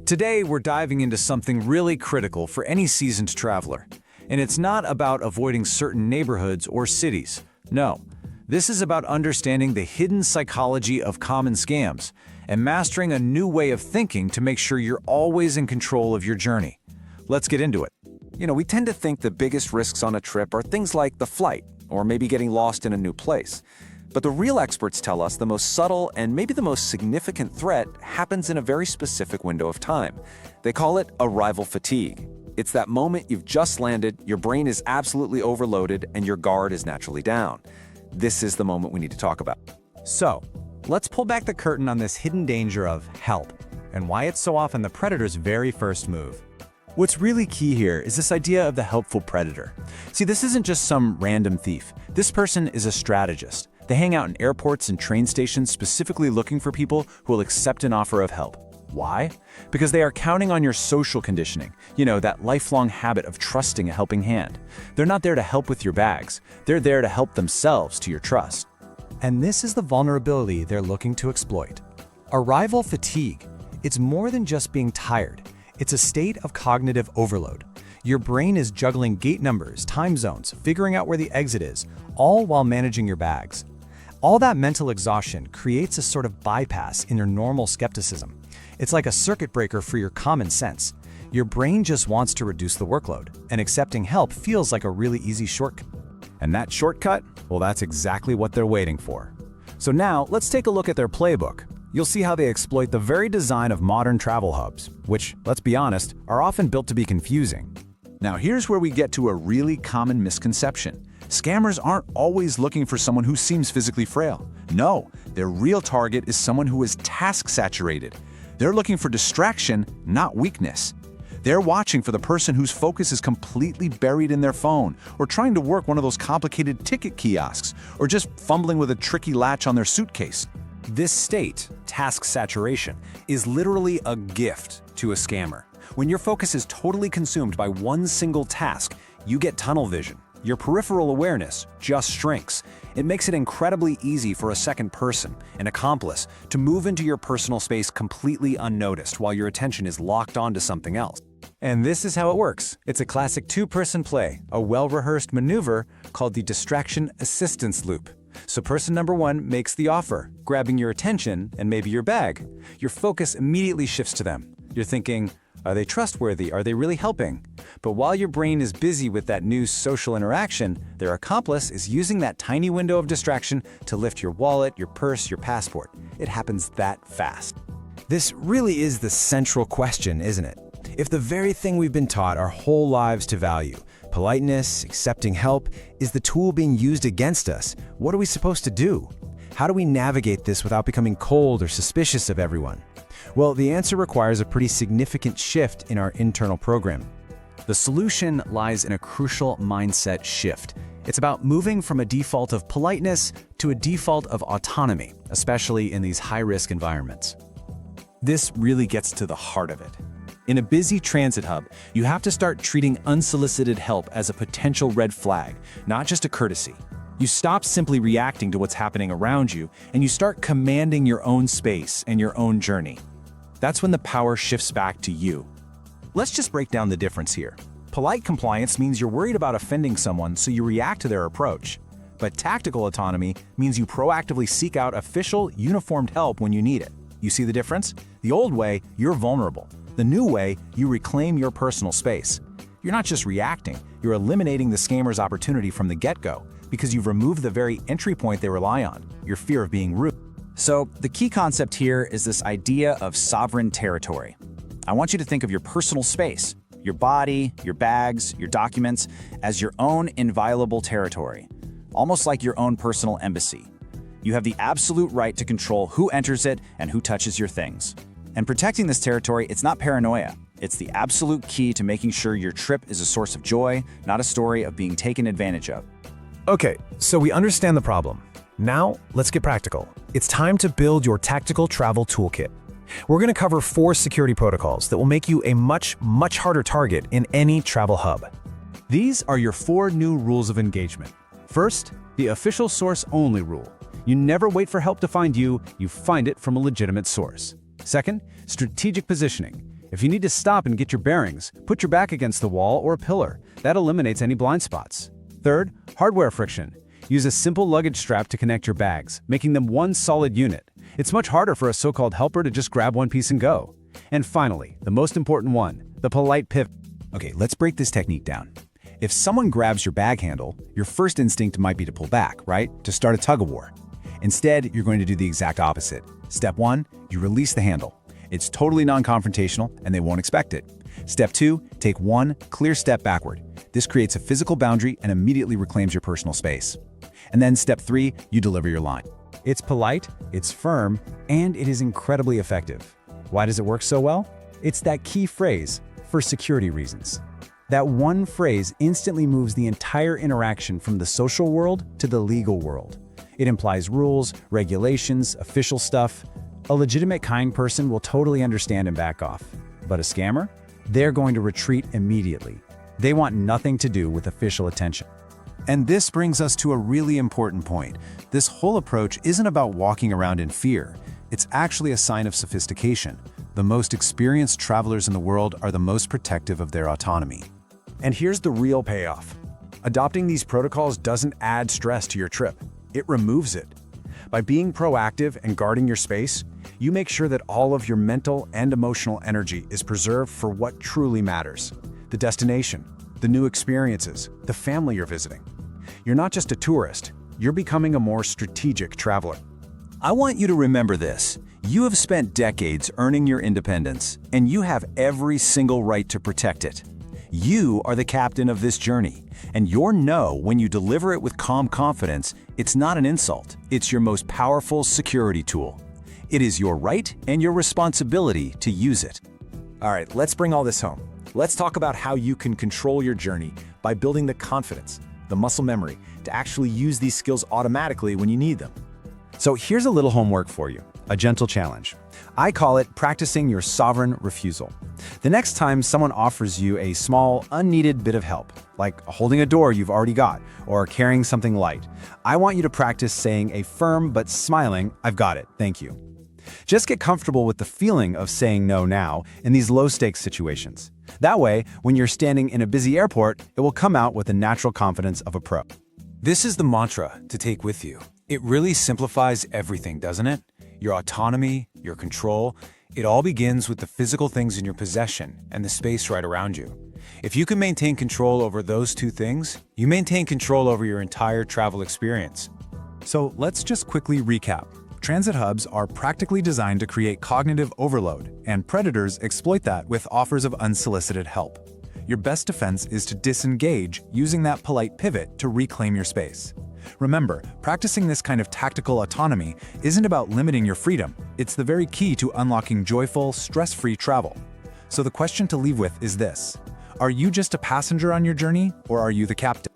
Today, we're diving into something really critical for any seasoned traveler. And it's not about avoiding certain neighborhoods or cities. No, this is about understanding the hidden psychology of common scams and mastering a new way of thinking to make sure you're always in control of your journey. Let's get into it. We tend to think the biggest risks on a trip are things like the flight, or maybe getting lost in a new place. But the real experts tell us the most subtle and maybe the most significant threat happens in a very specific window of time. They call it arrival fatigue. It's that moment you've just landed, your brain is absolutely overloaded, and your guard is naturally down. This is the moment we need to talk about. So, let's pull back the curtain on this hidden danger of help and why it's so often the predator's very first move. What's really key here is this idea of the helpful predator. See, this isn't just some random thief. This person is a strategist. They hang out in airports and train stations specifically looking for people who will accept an offer of help. Why? Because they are counting on your social conditioning, that lifelong habit of trusting a helping hand. They're not there to help with your bags. They're there to help themselves to your trust. And this is the vulnerability they're looking to exploit. Arrival fatigue. It's more than just being tired. It's a state of cognitive overload. Your brain is juggling gate numbers, time zones, figuring out where the exit is, all while managing your bags. All that mental exhaustion creates a sort of bypass in your normal skepticism. It's like a circuit breaker for your common sense. Your brain just wants to reduce the workload, and accepting help feels like a really easy shortcut. And that shortcut? Well, that's exactly what they're waiting for. So now, let's take a look at their playbook. You'll see how they exploit the very design of modern travel hubs, which, let's be honest, are often built to be confusing. Now here's where we get to a really common misconception. Scammers aren't always looking for someone who seems physically frail. No, their real target is someone who is task-saturated. They're looking for distraction, not weakness. They're watching for the person whose focus is completely buried in their phone, or trying to work one of those complicated ticket kiosks, or just fumbling with a tricky latch on their suitcase. This state, task saturation, is literally a gift to a scammer. When your focus is totally consumed by one single task, you get tunnel vision. Your peripheral awareness just shrinks. It makes it incredibly easy for a second person, an accomplice, to move into your personal space completely unnoticed while your attention is locked onto something else. And this is how it works. It's a classic two-person play, a well-rehearsed maneuver called the distraction assistance loop. So person number one makes the offer, grabbing your attention and maybe your bag. Your focus immediately shifts to them. You're thinking, are they trustworthy? Are they really helping? But while your brain is busy with that new social interaction, their accomplice is using that tiny window of distraction to lift your wallet, your purse, your passport. It happens that fast. This really is the central question, isn't it? If the very thing we've been taught our whole lives to value, politeness, accepting help, is the tool being used against us, what are we supposed to do? How do we navigate this without becoming cold or suspicious of everyone? Well, the answer requires a pretty significant shift in our internal programming. The solution lies in a crucial mindset shift. It's about moving from a default of politeness to a default of autonomy, especially in these high-risk environments. This really gets to the heart of it. In a busy transit hub, you have to start treating unsolicited help as a potential red flag, not just a courtesy. You stop simply reacting to what's happening around you, and you start commanding your own space and your own journey. That's when the power shifts back to you. Let's just break down the difference here. Polite compliance means you're worried about offending someone, so you react to their approach. But tactical autonomy means you proactively seek out official, uniformed help when you need it. You see the difference? The old way, you're vulnerable. The new way, you reclaim your personal space. You're not just reacting, you're eliminating the scammer's opportunity from the get-go, because you've removed the very entry point they rely on, your fear of being rude. So, the key concept here is this idea of sovereign territory. I want you to think of your personal space, your body, your bags, your documents, as your own inviolable territory, almost like your own personal embassy. You have the absolute right to control who enters it and who touches your things. And protecting this territory, it's not paranoia. It's the absolute key to making sure your trip is a source of joy, not a story of being taken advantage of. Okay, so we understand the problem. Now, let's get practical. It's time to build your tactical travel toolkit. We're going to cover 4 security protocols that will make you a much harder target in any travel hub. These are your 4 new rules of engagement. First, the official source only rule. You never wait for help to find you, you find it from a legitimate source. Second, strategic positioning. If you need to stop and get your bearings, put your back against the wall or a pillar. That eliminates any blind spots. Third, hardware friction. Use a simple luggage strap to connect your bags, making them one solid unit. It's much harder for a so-called helper to just grab one piece and go. And finally, the most important one, the polite pivot. Okay, let's break this technique down. If someone grabs your bag handle, your first instinct might be to pull back, right? To start a tug-of-war. Instead, you're going to do the exact opposite. Step 1, you release the handle. It's totally non-confrontational, and they won't expect it. Step 2, take one clear step backward. This creates a physical boundary and immediately reclaims your personal space. And then step 3, you deliver your line. It's polite, it's firm, and it is incredibly effective. Why does it work so well? It's that key phrase, for security reasons. That one phrase instantly moves the entire interaction from the social world to the legal world. It implies rules, regulations, official stuff. A legitimate, kind person will totally understand and back off. But a scammer? They're going to retreat immediately. They want nothing to do with official attention. And this brings us to a really important point. This whole approach isn't about walking around in fear. It's actually a sign of sophistication. The most experienced travelers in the world are the most protective of their autonomy. And here's the real payoff. Adopting these protocols doesn't add stress to your trip. It removes it. By being proactive and guarding your space, you make sure that all of your mental and emotional energy is preserved for what truly matters. The destination, the new experiences, the family you're visiting. You're not just a tourist, you're becoming a more strategic traveler. I want you to remember this. You have spent decades earning your independence, and you have every single right to protect it. You are the captain of this journey, and your no, when you deliver it with calm confidence, it's not an insult. It's your most powerful security tool. It is your right and your responsibility to use it. All right, let's bring all this home. Let's talk about how you can control your journey by building the confidence, the muscle memory, to actually use these skills automatically when you need them. So here's a little homework for you, a gentle challenge. I call it practicing your sovereign refusal. The next time someone offers you a small, unneeded bit of help, like holding a door you've already got or carrying something light, I want you to practice saying a firm but smiling, "I've got it, thank you." Just get comfortable with the feeling of saying no now in these low-stakes situations. That way, when you're standing in a busy airport, it will come out with the natural confidence of a pro. This is the mantra to take with you. It really simplifies everything, doesn't it? Your autonomy, your control, it all begins with the physical things in your possession and the space right around you. If you can maintain control over those two things, you maintain control over your entire travel experience. So let's just quickly recap. Transit hubs are practically designed to create cognitive overload, and predators exploit that with offers of unsolicited help. Your best defense is to disengage using that polite pivot to reclaim your space. Remember, practicing this kind of tactical autonomy isn't about limiting your freedom. It's the very key to unlocking joyful, stress-free travel. So the question to leave with is this: are you just a passenger on your journey, or are you the captain?